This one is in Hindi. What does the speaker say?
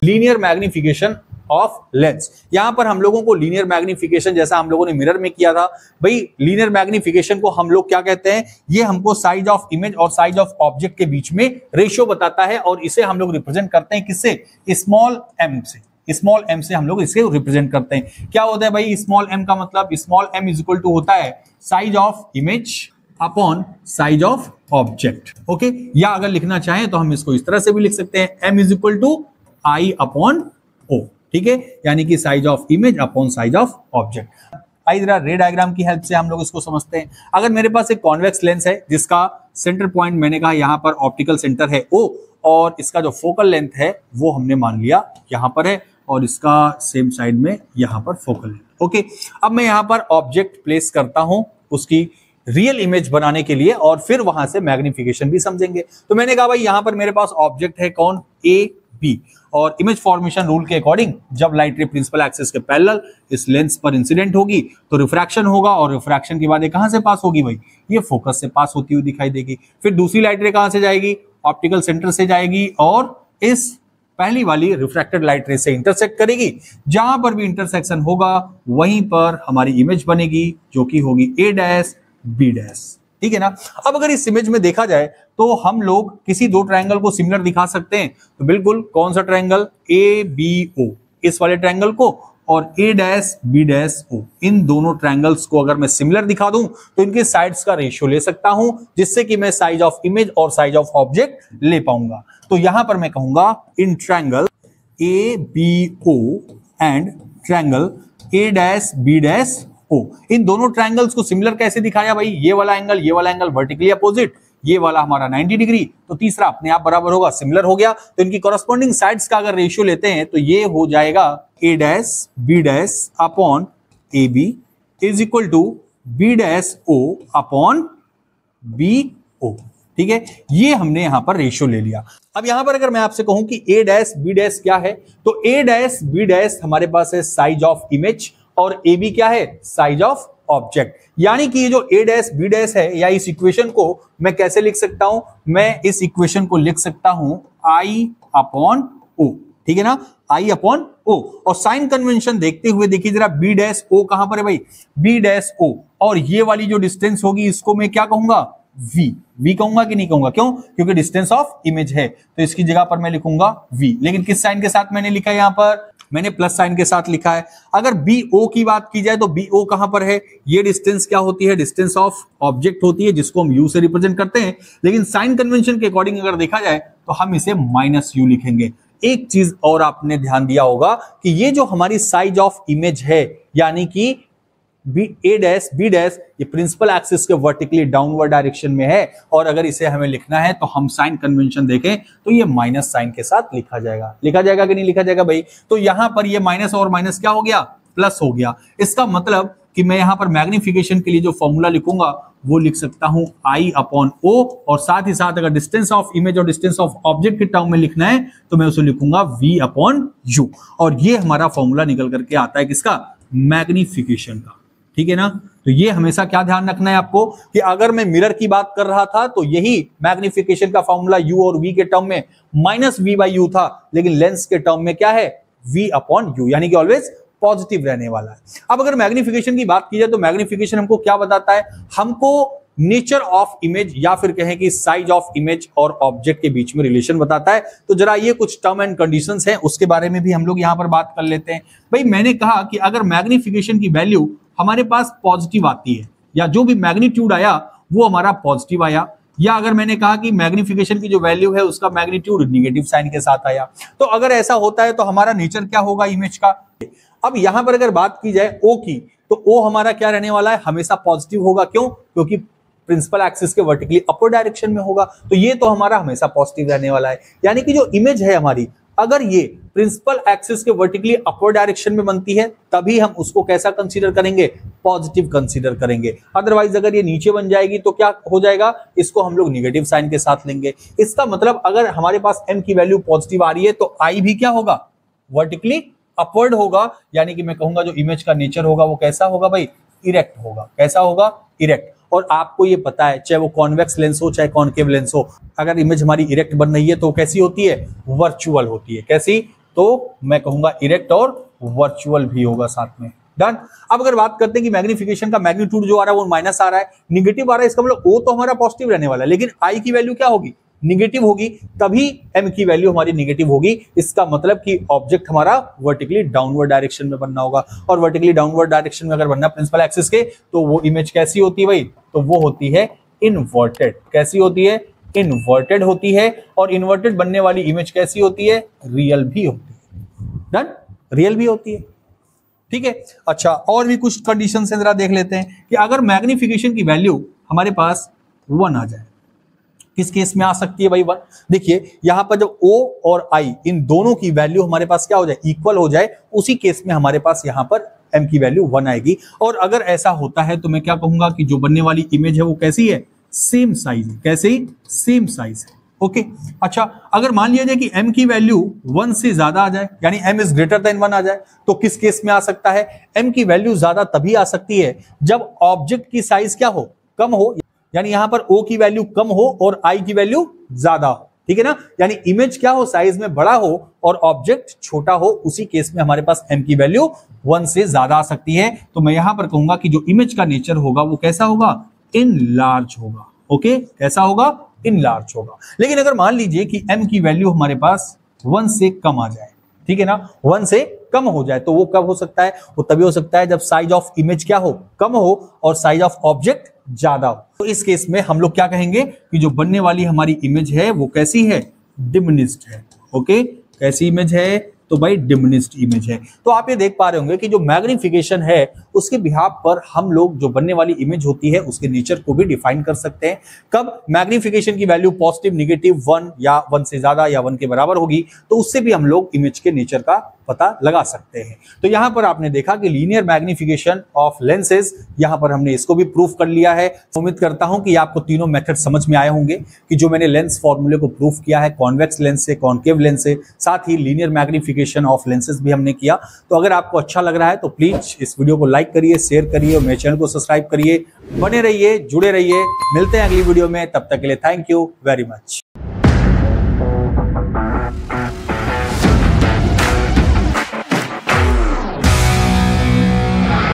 Linear magnification of lens. यहां पर हम लोगों को लीनियर मैग्निफिकेशन जैसा हम लोगों ने मिरर में किया था भाई, लीनियर मैग्निफिकेशन को हम लोग क्या कहते हैं, ये हमको साइज ऑफ इमेज और साइज ऑफ ऑब्जेक्ट के बीच में रेशियो बताता है और इसे हम लोग रिप्रेजेंट करते हैं किससे, स्मॉल एम से। स्मॉल एम से हम लोग इसे रिप्रेजेंट करते हैं। क्या होता है भाई स्मॉल एम का मतलब, small M is equal to होता है size of image upon size of object. Okay, या अगर लिखना चाहें तो हम इसको इस तरह से भी लिख सकते हैं, M is equal to I upon O. ठीक है, यानी कि size of image upon size of object. आइए जरा रे डायग्राम की हेल्प से हम लोग इसको समझते हैं। अगर मेरे पास एक कॉन्वेक्स लेंस है जिसका सेंटर पॉइंट मैंने कहा यहां पर ऑप्टिकल सेंटर है ओ, और इसका जो फोकल लेंथ है वो हमने मान लिया यहां पर है, और इसका सेम साइड में यहां पर फोकल लेंथ। ओके, अब मैं यहां पर ऑब्जेक्ट प्लेस करता हूं उसकी रियल इमेज बनाने के लिए, और फिर वहां से मैग्निफिकेशन भी समझेंगे। तो मैंने कहा भाई यहां पर मेरे पास ऑब्जेक्ट है कौन, ए बी, और इमेज फॉर्मेशन रूल के अकॉर्डिंग जब लाइट रे प्रिंसिपल एक्सिस के पैरेलल इस लेंस पर इंसिडेंट होगी तो रिफ्रैक्शन होगा, और रिफ्रैक्शन के बाद ये कहां से पास होगी भाई, ये फोकस से पास होती हुई दिखाई देगी। फिर दूसरी लाइट रे कहां से जाएगी, ऑप्टिकल सेंटर से जाएगी, और इस पहली वाली रिफ्रैक्टेड लाइट रे से इंटरसेक्ट करेगी। जहां पर भी इंटरसेक्शन होगा वहीं पर हमारी इमेज बनेगी जो कि होगी ए डैश बी डैश। ठीक है ना। अब अगर इस इमेज में देखा जाए तो हम लोग किसी दो ट्रायंगल को सिमिलर दिखा सकते हैं, तो बिल्कुल कौन सा ट्रायंगल, ए बी ओ, इस वाले ट्रायंगल को, और ए डैश बी डैश ओ, इन दोनों ट्रायंगल्स को अगर मैं सिमिलर दिखा दूं तो इनके साइड्स का रेशियो ले सकता हूं, जिससे कि मैं साइज ऑफ इमेज और साइज ऑफ ऑब्जेक्ट ले पाऊंगा। तो यहां पर मैं कहूंगा in triangle A B O and triangle A dash B dash O, इन दोनों ट्रायंगल्स को सिमिलर कैसे दिखाया भाई, ये वाला एंगल वर्टिकली अपोजिट, ये वाला हमारा 90 डिग्री, तो तीसरा अपने आप बराबर होगा, सिमिलर हो गया। तो इनकी कॉरस्पॉन्डिंग साइड्स का अगर रेशियो लेते हैं तो ये हो जाएगा A dash B dash upon A B is equal to B dash O upon B O. ठीक है, ये हमने यहां पर रेशियो ले लिया। अब यहां पर अगर मैं आपसे कहूं कि ए डैश बी डैश क्या है, तो ए डैश बी डैश हमारे पास है साइज ऑफ इमेज, और ए बी क्या है, साइज ऑफ ऑब्जेक्ट। यानी कि ये जो ए डैश बी डैश है, या इस इक्वेशन को मैं कैसे लिख सकता हूं, मैं इस इक्वेशन को लिख सकता हूं आई अपॉन ओ। ठीक है ना, आई अपॉन ओ, और साइन कन्वेंशन देखते हुए देखिए जरा, बी डैश ओ कहां पर है भाई, बी डैश ओ, और ये वाली जो डिस्टेंस होगी इसको मैं क्या कहूंगा, वी कहूंगा कि नहीं कहूंगा, क्यों, क्योंकि डिस्टेंस ऑफ इमेज है, तो इसकी जगह पर मैं लिखूंगा वी। लेकिन किस साइन के साथ मैंने लिखा है, यहां पर मैंने प्लस साइन के साथ लिखा है। अगर बी ओ की बात की जाए तो बी ओ कहां पर है, ये डिस्टेंस क्या होती है, डिस्टेंस ऑफ ऑब्जेक्ट होती है, जिसको हम यू से रिप्रेजेंट करते हैं। लेकिन साइन कन्वेंशन के अकॉर्डिंग अगर देखा जाए तो हम इसे माइनस यू लिखेंगे। एक चीज और आपने ध्यान दिया होगा कि ये जो हमारी साइज ऑफ इमेज है, यानी कि बी ए डैश बी डैश, ये प्रिंसिपल एक्सिस के वर्टिकली डाउनवर्ड डायरेक्शन में है, और अगर इसे हमें लिखना है तो हम साइन कन्वेंशन देखें तो ये माइनस साइन के साथ लिखा जाएगा। लिखा जाएगा कि नहीं लिखा जाएगा भाई, तो यहां पर ये माइनस और माइनस क्या हो गया, प्लस हो गया। इसका मतलब कि मैं यहां पर मैग्निफिकेशन के लिए जो फॉर्मूला लिखूंगा वो लिख सकता हूं आई अपॉन ओ, और साथ ही साथ अगर डिस्टेंस ऑफ इमेज और डिस्टेंस ऑफ ऑब्जेक्ट के टर्म में लिखना है तो मैं उसे लिखूंगा वी अपॉन यू, और ये हमारा फॉर्मूला निकल करके आता है किसका, मैग्निफिकेशन का। ठीक है ना। तो ये हमेशा क्या ध्यान रखना है आपको कि अगर मैं मिरर की बात कर रहा था तो यही मैग्निफिकेशन का फॉर्मूला यू और वी के टर्म में माइनस वी बाई यू था, लेकिन लेंस के टर्म में क्या है, वी अपॉन यू, यानी कि ऑलवेज पॉजिटिव रहने वाला है। अब अगर मैग्निफिकेशन की बात की जाए तो मैग्निफिकेशन हमको क्या बताता है, हमको नेचर ऑफ इमेज या फिर कहें कि साइज ऑफ इमेज और ऑब्जेक्ट के बीच में रिलेशन बताता है। तो जरा ये कुछ टर्म एंड कंडीशंस हैं, उसके बारे में भी हम लोग यहां पर बात कर लेते हैं। भाई मैंने कहा कि अगर मैग्निफिकेशन की वैल्यू हमारे पास पॉजिटिव आती है, या जो भी मैग्नीट्यूड आया वो हमारा पॉजिटिव आया, या अगर मैंने कहा कि मैग्निफिकेशन की जो वैल्यू है उसका मैग्नीट्यूड निगेटिव साइन के साथ आया, तो अगर ऐसा होता है तो हमारा नेचर क्या होगा इमेज का। अब यहां पर अगर बात की जाए ओ की, तो ओ हमारा क्या रहने वाला है, हमेशा पॉजिटिव होगा। क्यों, क्योंकि प्रिंसिपल एक्सिस के वर्टिकली अपवर्ड डायरेक्शन में होगा, तो ये तो हमारा हमेशा पॉजिटिव रहने वाला है। यानी कि जो इमेज है हमारी, अगर ये प्रिंसिपल एक्सिस के वर्टिकली अपवर्ड डायरेक्शन में बनती है तभी हम उसको कैसा कंसीडर करेंगे, पॉजिटिव कंसीडर करेंगे। अदरवाइज अगर ये नीचे बन जाएगी तो क्या हो जाएगा, इसको हम लोग निगेटिव साइन के साथ लेंगे। इसका मतलब अगर हमारे पास m की वैल्यू पॉजिटिव आ रही है तो i भी क्या होगा, वर्टिकली अपवर्ड होगा। यानी कि मैं कहूंगा जो इमेज का नेचर होगा वो कैसा होगा भाई, इरेक्ट होगा। कैसा होगा, इरेक्ट। और आपको ये पता है चाहे वो कॉन्वेक्स लेंस हो चाहे कॉनकेव लेंस हो, अगर इमेज हमारी इरेक्ट बन रही है तो कैसी होती है, वर्चुअल होती है। कैसी, तो मैं कहूंगा इरेक्ट और वर्चुअल भी होगा साथ में। डन। अब अगर बात करते हैं कि मैग्निफिकेशन का मैग्नीट्यूड जो आ रहा है वो माइनस आ रहा है, निगेटिव आ रहा है, इसका मतलब ओ तो हमारा पॉजिटिव रहने वाला है, लेकिन आई की वैल्यू क्या होगी, निगेटिव होगी, तभी एम की वैल्यू हमारी निगेटिव होगी। इसका मतलब कि ऑब्जेक्ट हमारा वर्टिकली डाउनवर्ड डायरेक्शन में बनना होगा, और वर्टिकली डाउनवर्ड डायरेक्शन में अगर बनना प्रिंसिपल एक्सिस के, तो वो इमेज कैसी होती है भाई, तो वो होती है इनवर्टेड। कैसी होती है, इनवर्टेड होती है। और इन्वर्टेड बनने वाली इमेज कैसी होती है, रियल भी होती है। डन, रियल भी होती है। ठीक है। अच्छा, और भी कुछ कंडीशन से जरा देख लेते हैं कि अगर मैग्निफिकेशन की वैल्यू हमारे पास 1 आ जाए, किस केस में आ सकती है भाई 1? देखिए यहां पर जब O और I इन दोनों की वैल्यू हमारे पास क्या हो जाए, इक्वल हो जाए, उसी केस में हमारे पास यहां पर M की वैल्यू 1 आएगी। और अगर ऐसा होता है तो मैं क्या कहूंगा कि जो बनने वाली इमेज है वो कैसी है, सेम साइज है। कैसे ही, सेम साइज है। ओके। अच्छा, अगर मान लिया जाए कि M की वैल्यू 1 से ज्यादा आ जाए, यानी M इज ग्रेटर देन 1 आ जाए, तो किस केस में आ सकता है, M की वैल्यू ज्यादा तभी आ सकती है जब ऑब्जेक्ट की साइज क्या हो, कम हो, यानी यहां पर O की वैल्यू कम हो और I की वैल्यू ज्यादा हो। ठीक है ना, यानी इमेज क्या हो, साइज में बड़ा हो और ऑब्जेक्ट छोटा हो, उसी केस में हमारे पास M की वैल्यू 1 से ज्यादा आ सकती है। तो मैं यहां पर कहूंगा कि जो इमेज का नेचर होगा वो कैसा होगा, इन लार्ज होगा। ओके, कैसा होगा, इन लार्ज होगा। लेकिन अगर मान लीजिए कि M की वैल्यू हमारे पास 1 से कम आ जाए, ठीक है ना, 1 से कम हो जाए, तो वो कब हो सकता है, वो तभी हो सकता है जब साइज ऑफ इमेज क्या हो, कम हो, और साइज ऑफ ऑब्जेक्ट ज्यादा हो। तो इस केस में हम लोग क्या कहेंगे कि जो बनने वाली हमारी इमेज है वो कैसी है, डिमिनिश्ड है। ओके, कैसी इमेज है, तो भाई डिमिनिश्ड इमेज है। तो आप ये देख पा रहे होंगे कि जो मैग्निफिकेशन है उसके बिहाफ पर हम लोग जो बनने वाली इमेज होती है उसके नेचर को भी डिफाइन कर सकते हैं। कब मैग्निफिकेशन की वैल्यू पॉजिटिव, निगेटिव, 1 या 1 से ज्यादा या 1 के बराबर होगी, तो उससे भी हम लोग इमेज के नेचर का पता लगा सकते हैं। तो यहां पर आपने देखा कि लीनियर मैग्निफिकेशन ऑफ लेंसेज, यहां पर हमने इसको भी प्रूफ कर लिया है। उम्मीद करता हूं कि आपको तीनों मेथड समझ में आए होंगे कि जो मैंने लेंस फॉर्मूले को प्रूफ किया है, कॉन्वेक्स लेंस से, कॉन्केव लेंस से, साथ ही लीनियर मैग्निफिकेशन ऑफ लेंसेज भी हमने किया। तो अगर आपको अच्छा लग रहा है तो प्लीज इस वीडियो को लाइक करिए, शेयर करिए और मेरे चैनल को सब्सक्राइब करिए। बने रहिए, जुड़े रहिए। मिलते हैं अगली वीडियो में, तब तक के लिए थैंक यू वेरी मच।